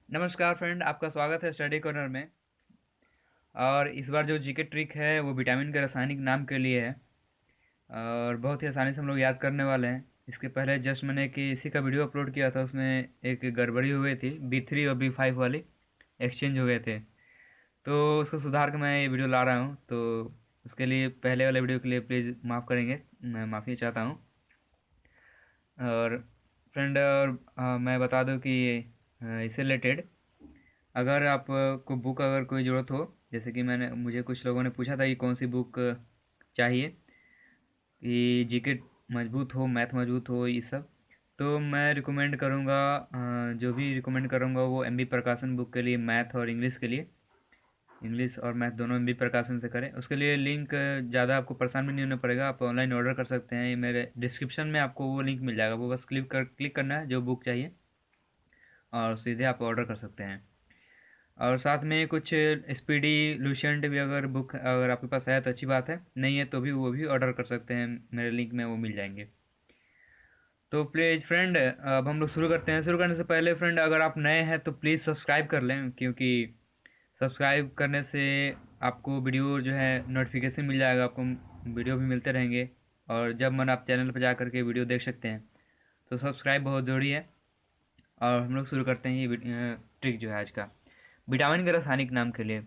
नमस्कार फ्रेंड, आपका स्वागत है स्टडी कॉर्नर में। और इस बार जो जीके ट्रिक है वो विटामिन के रासायनिक नाम के लिए है और बहुत ही आसानी से हम लोग याद करने वाले हैं। इसके पहले जस्ट मैंने कि इसी का वीडियो अपलोड किया था, उसमें एक गड़बड़ी हुई थी, B3 और B5 वाली एक्सचेंज हो गए थे। तो उसको सुधार के मैं ये वीडियो ला रहा हूँ। तो उसके लिए पहले वाले वीडियो के लिए प्लीज़ माफ़ करेंगे, मैं माफ़ी चाहता हूँ। और फ्रेंड, और मैं बता दूँ कि इससे रिलेटेड अगर आपको बुक अगर कोई ज़रूरत हो, जैसे कि मुझे कुछ लोगों ने पूछा था कि कौन सी बुक चाहिए कि जीके मजबूत हो, मैथ मजबूत हो, ये सब। तो मैं रिकमेंड करूँगा, जो भी रिकमेंड करूँगा वो एमबी प्रकाशन बुक के लिए, मैथ और इंग्लिश के लिए। इंग्लिश और मैथ दोनों एमबी प्रकाशन से करें। उसके लिए लिंक ज़्यादा आपको परेशान भी नहीं होना पड़ेगा, आप ऑनलाइन ऑर्डर कर सकते हैं। ये मेरे डिस्क्रिप्शन में आपको वो लिंक मिल जाएगा, वो बस क्लिक करना है जो बुक चाहिए और सीधे आप ऑर्डर कर सकते हैं। और साथ में कुछ स्पीडी लूसेंट भी अगर बुक अगर आपके पास है तो अच्छी बात है, नहीं है तो भी वो भी ऑर्डर कर सकते हैं, मेरे लिंक में वो मिल जाएंगे। तो प्लीज़ फ्रेंड, अब हम लोग शुरू करते हैं। शुरू करने से पहले फ्रेंड, अगर आप नए हैं तो प्लीज़ सब्सक्राइब कर लें, क्योंकि सब्सक्राइब करने से आपको वीडियो जो है नोटिफिकेशन मिल जाएगा, आपको वीडियो भी मिलते रहेंगे और जब मन आप चैनल पर जा करके वीडियो देख सकते हैं। तो सब्सक्राइब बहुत ज़रूरी है। और हम लोग शुरू करते हैं ये ट्रिक जो है आज का, विटामिन के रासायनिक नाम के लिए।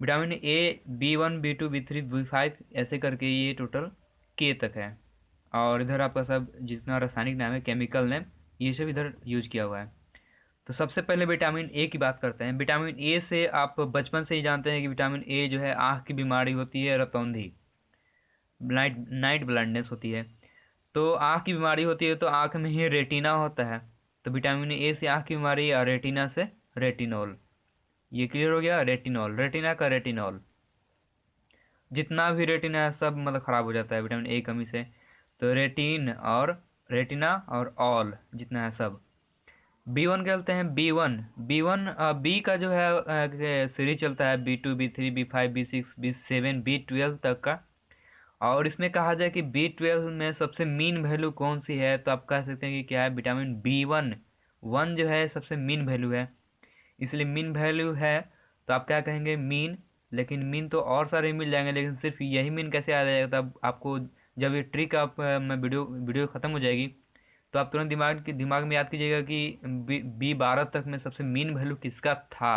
Vitamin A B1 B2 B3 B5 ऐसे करके ये टोटल के तक है। और इधर आपका सब जितना रासायनिक नाम है, केमिकल नेम, ये सब इधर यूज किया हुआ है। तो सबसे पहले विटामिन ए की बात करते हैं। विटामिन ए से आप बचपन से ही जानते हैं कि विटामिन ए जो है आँख की बीमारी होती है, रतौंधी, नाइट नाइट ब्लाइंडनेस होती है। तो आँख की बीमारी होती है तो आँख में ही रेटिना होता है। तो विटामिन ए से आँख की बीमारी और रेटिना से रेटिनॉल। ये क्लियर हो गया, रेटिनॉल, रेटिना का रेटिनॉल। जितना भी रेटिना है सब मतलब ख़राब हो जाता है विटामिन ए कमी से। तो रेटिना और ऑल जितना है सब। B1 कहते हैं, बी वन बी का जो है सीरीज चलता है, B2 B3 B5 B6 B7 B12 तक का। और इसमें कहा जाए कि B12 में सबसे मीन वैल्यू कौन सी है, तो आप कह सकते हैं कि क्या है, विटामिन B1। वन जो है सबसे मीन वैल्यू है, इसलिए मीन वैल्यू है तो आप क्या कहेंगे, मीन। लेकिन मीन तो और सारे मिल जाएंगे, लेकिन सिर्फ यही मीन कैसे आ जाएगा, तब आपको जब ये ट्रिक मैं वीडियो ख़त्म हो जाएगी तो आप तुरंत दिमाग में याद कीजिएगा कि B12 तक में सबसे मीन वैल्यू किसका था।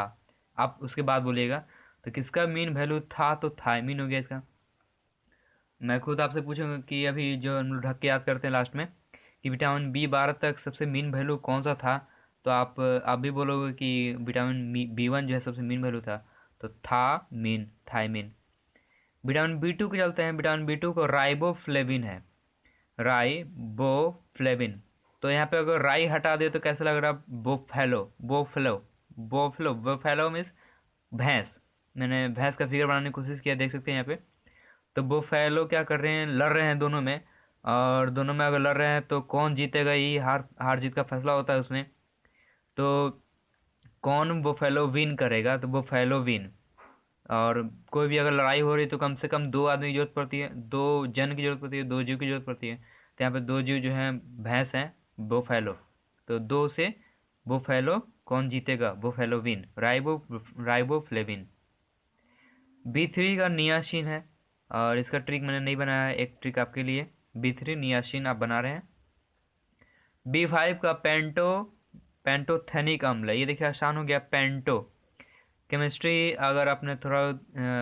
आप उसके बाद बोलिएगा तो किसका मीन वैल्यू था, तो थायमीन हो गया इसका। मैं खुद आपसे पूछूंगा कि अभी जो हम लोग ढक के याद करते हैं लास्ट में कि विटामिन B12 तक सबसे मीन वैल्यू कौन सा था, तो आप भी बोलोगे कि विटामिन B1 जो है सबसे मीन वैल्यू था, तो था मीन, थायमीन। विटामिन B2 के चलते हैं। विटामिन B2 को राइबोफ्लेविन है, राइबोफ्लेविन। तो यहाँ पे अगर राई हटा दे तो कैसा लग रहा, buffalo, buffalo, buffalo, buffalo means भैंस। मैंने भैंस का फिगर बनाने की कोशिश किया, देख सकते हैं यहाँ पे। तो बोफेलो क्या कर रहे हैं, लड़ रहे हैं दोनों में। और दोनों में अगर लड़ रहे हैं तो कौन जीतेगा, ये हार हार जीत का फैसला होता है उसमें। तो कौन बोफेलो विन करेगा, तो बोफेलो विन। और कोई भी अगर लड़ाई हो रही है तो कम से कम दो आदमी की जरूरत पड़ती है, दो जन की जरूरत पड़ती है, दो जीव की जरूरत पड़ती है। तो यहाँ पे दो जीव जो हैं भैंस हैं, बोफेलो। तो दो से बोफेलो कौन जीतेगा, बोफेलो विन, राइबोफ्लेविन। B3 का नियासिन है। और इसका ट्रिक मैंने नहीं बनाया है, एक ट्रिक आपके लिए। B3 नियासिन आप बना रहे हैं। B5 का पेंटोथेनिक अम्ल है। ये देखिए आसान हो गया, पेंटो। केमिस्ट्री अगर आपने थोड़ा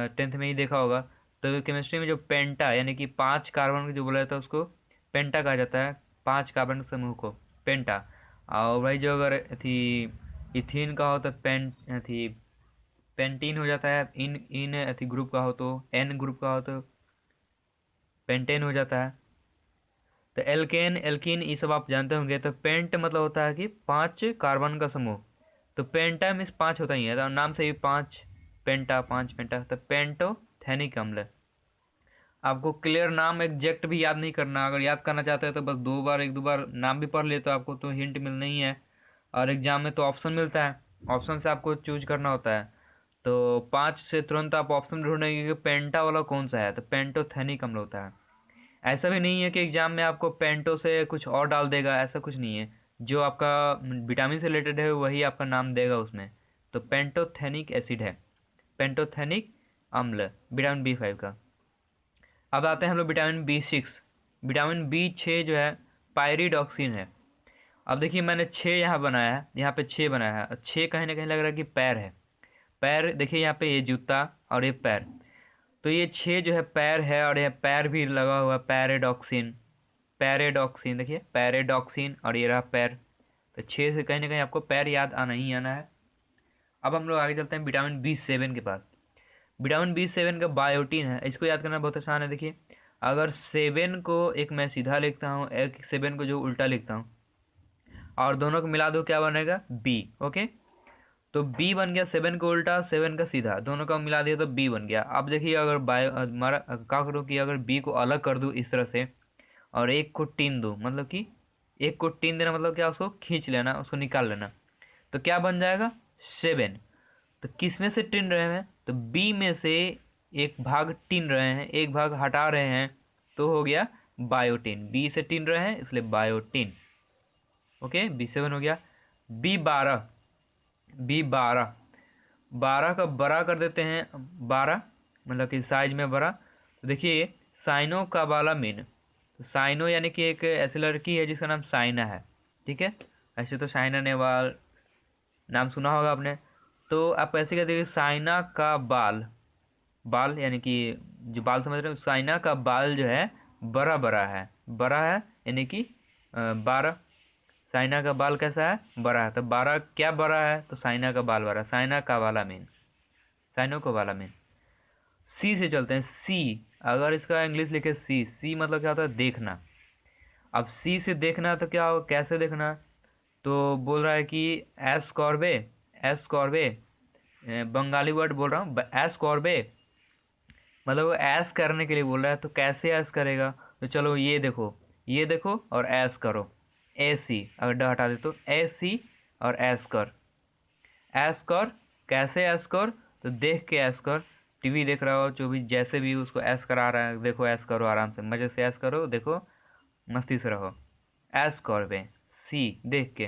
10th में ही देखा होगा, तो केमिस्ट्री में जो पेंटा यानी कि 5 कार्बन जो बोला जाता है उसको पेंटा कहा जाता है, 5 कार्बन के समूह को पेंटा। और वही जो अगर थी इथीन का हो तो थी पेंटीन हो जाता है। इन इन अथी ग्रुप का हो तो, एन ग्रुप का हो तो पेंटेन हो जाता है। तो एल्केन, एल्कीन, ये सब आप जानते होंगे। तो पेंट मतलब होता है कि 5 कार्बन का समूह। तो पेंटा मीन्स 5 होता ही है, तो नाम से ही 5 पेंटा, तो पेंटोथेनिक अम्ल। आपको क्लियर नाम एग्जैक्ट भी याद नहीं करना, अगर याद करना चाहते हैं तो बस एक दो बार नाम भी पढ़ ले तो आपको तो हिंट मिलना ही है। और एग्जाम में तो ऑप्शन मिलता है, ऑप्शन से आपको चूज करना होता है। तो 5 से तुरंत आप ऑप्शन ढूंढेंगे कि पेंटा वाला कौन सा है, तो पेंटोथेनिक अम्ल होता है। ऐसा भी नहीं है कि एग्जाम में आपको पेंटो से कुछ और डाल देगा, ऐसा कुछ नहीं है। जो आपका विटामिन से रिलेटेड है वही आपका नाम देगा उसमें। तो पेंटोथेनिक एसिड है, पेंटोथेनिक अम्ल विटामिन बी 5 का। अब आते हैं हम लोग विटामिन बी 6। विटामिन बी 6 जो है पायरिडॉक्सिन है। अब देखिए मैंने 6 यहाँ बनाया है, यहाँ पे 6 बनाया है, 6 कहीं ना कहीं लग रहा है कि पैर है। पैर देखिए यहाँ पे, ये जूता और ये पैर, तो ये 6 जो है पैर है, और ये पैर भी लगा हुआ है, पैरेडॉक्सिन। पैरेडॉक्सिन देखिए, पैरेडॉक्सिन, और ये रहा पैर। तो 6 से कहीं ना कहीं आपको पैर याद आना ही आना है। अब हम लोग आगे चलते हैं विटामिन बी 7 के पास। विटामिन बी 7 का बायोटीन है, इसको याद करना बहुत आसान है। देखिए अगर 7 को एक मैं सीधा लिखता हूँ, एक 7 को जो उल्टा लिखता हूँ, और दोनों को मिला दो, क्या बनेगा? बी। ओके, तो बी बन गया 7 को उल्टा, 7 का सीधा, दोनों का मिला दिया तो बी बन गया। अब देखिए अगर बायो हमारा क्या करूँ कि अगर बी को अलग कर दूँ इस तरह से, और एक को टीन दूँ, मतलब कि एक को टीन देना मतलब क्या, उसको खींच लेना, उसको निकाल लेना, तो क्या बन जाएगा? 7। तो किस में से टिन रहे हैं? तो बी में से एक भाग टिन रहे हैं, एक भाग हटा रहे हैं, तो हो गया बायोटिन। बी से टिन रहे हैं इसलिए बायोटिन। ओके, बी 7 हो गया। बी 12, बी 12, 12 का बड़ा कर देते हैं, 12 मतलब कि साइज में बड़ा। तो देखिए साइनो काबालामिन, तो साइनो यानी कि एक ऐसी लड़की है जिसका नाम साइना है, ठीक है। ऐसे तो साइना नेहवाल नाम सुना होगा आपने। तो आप ऐसे कहते हैं साइना का बाल, बाल यानी कि जो बाल समझ रहे हो, साइना का बाल जो है बड़ा बड़ा है, बड़ा है यानी कि 12। साइना का बाल कैसा है? बड़ा है। तो 12 क्या बड़ा है? तो साइना का बाल बड़ा, साइना का वाला मीन, साइनो का वाला मीन। सी से चलते हैं, सी। अगर इसका इंग्लिश लिखे सी, सी मतलब क्या होता है? देखना। अब सी से देखना तो क्या हो, कैसे देखना? तो बोल रहा है कि एस कॉर्बे, एस कॉर्बे, बंगाली वर्ड बोल रहा हूँ, एस कॉर्बे, मतलब वो ऐस करने के लिए बोल रहा है। तो कैसे ऐस करेगा? तो चलो ये देखो, ये देखो और ऐस करो, ए सी, अगर ड हटा दे तो ए सी और ऐस कर, ऐस कर। कैसे ऐस कर? तो देख के ऐस कर। टीवी देख रहा हो, जो भी जैसे भी उसको ऐस करा रहा है, देखो ऐस करो, आराम से मज़े से ऐस करो, देखो मस्ती से रहो। ऐस कर बे, सी देख के।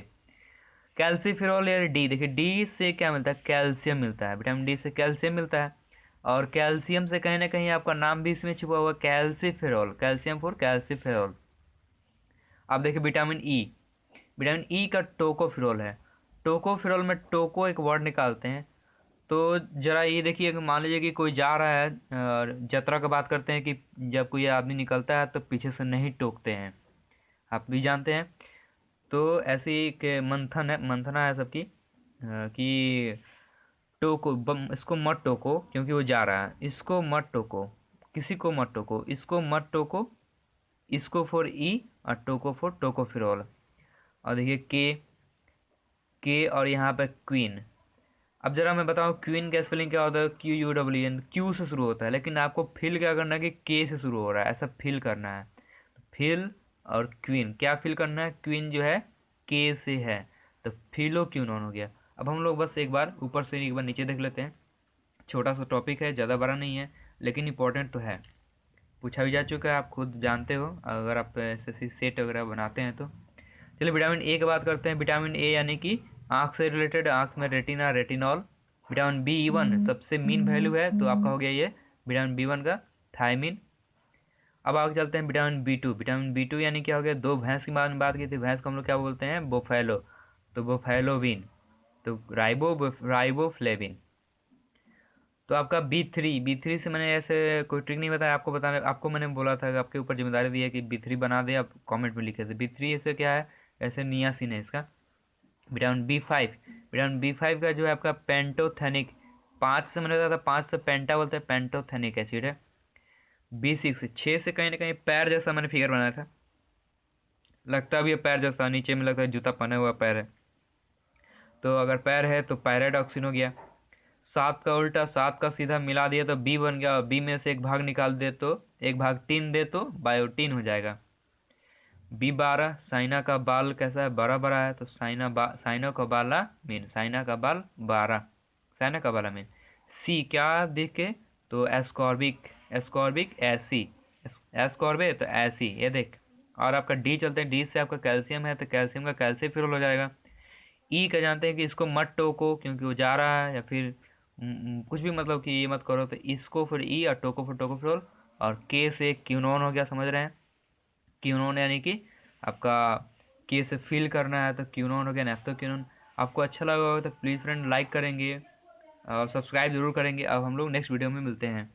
कैल्सीफेरॉल या डी, देखिए डी से क्या मिलता है? कैल्शियम मिलता है, विटामिन डी से कैल्शियम मिलता है। और कैल्शियम से कहीं ना कहीं आपका नाम भी इसमें छुपा हुआ है, कैल्सीफेरॉल, कैल्शियम फॉर कैल्सीफेरॉल। अब देखिए विटामिन ई, विटामिन ई का टोकोफेरॉल है। टोकोफेरॉल में टोको एक वर्ड निकालते हैं। तो जरा ये देखिए कि मान लीजिए कि कोई जा रहा है, और जतरा का बात करते हैं कि जब कोई आदमी निकलता है तो पीछे से नहीं टोकते हैं, आप भी जानते हैं। तो ऐसी एक मंथन है, मंथना है सबकी, कि टोको इसको मत टोको क्योंकि वो जा रहा है, इसको मत टोको, किसी को मत टोको, इसको मत टोको, इसको फॉर ई, और टोको फॉर टोकोफिरोल। और देखिए के और यहाँ पे क्वीन। अब जरा मैं बताऊँ क्वीन का स्पेलिंग क्या होता है? QUEEN, क्यू से शुरू होता है, लेकिन आपको फील क्या करना है कि के से शुरू हो रहा है, ऐसा फील करना है। फील और क्वीन, क्या फील करना है? क्वीन जो है के से है, तो फीलो क्यूनॉन हो गया। अब हम लोग बस एक बार ऊपर से एक बार नीचे देख लेते हैं। छोटा सा टॉपिक है, ज़्यादा बड़ा नहीं है, लेकिन इंपॉर्टेंट तो है, पूछा भी जा चुका है, आप खुद जानते हो अगर आप ऐसे सेट वगैरह बनाते हैं तो। चलिए विटामिन ए की बात करते हैं। विटामिन ए यानी कि आँख से रिलेटेड, आँख में रेटिना, रेटिनॉल। विटामिन बी 1 सबसे मीन वैल्यू है, तो आपका हो गया ये विटामिन बी 1 का थायमिन। अब आगे चलते हैं विटामिन बी 2। विटामिन बी 2 यानी क्या हो गया? दो भैंस की बात की थी, भैंस को हम लोग क्या बोलते हैं? बोफैलो, तो बोफैलोविन, तो राइबोफ्लेविन। तो आपका बी 3 से मैंने ऐसे कोई ट्रिक नहीं बताया आपको, बताने आपको मैंने बोला था कि आपके ऊपर जिम्मेदारी दी है कि बी 3 बना दे, आप कमेंट में लिखे थे। बी 3 से क्या है? ऐसे नियासिन है इसका। विटामिन बी 5, विटामिन बी 5 का जो है आपका पेंटोथेनिक, 5 से मैंने बताया था, 5 से पेंटा बोलते हैं, पेंटोथेनिक एसिड है। बी 6, 6 से कहीं ना कहीं पैर जैसा मैंने फिगर बनाया था, लगता भी है पैर जैसा, नीचे में लगता है जूता पहने हुआ पैर है, तो अगर पैर है तो पायराडॉक्सिन हो गया। 7 का उल्टा, 7 का सीधा मिला दिया तो बी बन गया, और बी में से एक भाग निकाल दे तो, एक भाग टीन दे तो बायोटीन हो जाएगा। बी 12, साइना का बाल कैसा है? बड़ा बड़ा है, तो साइनो का बाला मीन, साइना का बाल 12, साइना का बाला मीन। सी क्या देखे? तो एस्कॉर्बिक, एस्कॉर्बिक एसी, एस्कॉर्बे तो ऐसी, ये देख और आपका डी चलते हैं, डी से आपका कैल्शियम है तो कैल्शियम का कैल्सीफिरोल हो जाएगा। ई का जानते हैं कि इसको मत टोको क्योंकि वो जा रहा है, या फिर कुछ भी मतलब कि ये मत करो, तो इसको फिर ई, और टोको फिर टोकोफिरोल। और के से क्यूनोन हो गया, समझ रहे हैं? क्यूनोन यानी कि आपका के से फिल करना है तो क्यूनोन हो गया, नेफ्थो क्यूनोन। आपको अच्छा लगा होगा तो प्लीज़ फ्रेंड लाइक करेंगे और सब्सक्राइब जरूर करेंगे। अब हम लोग नेक्स्ट वीडियो में मिलते हैं।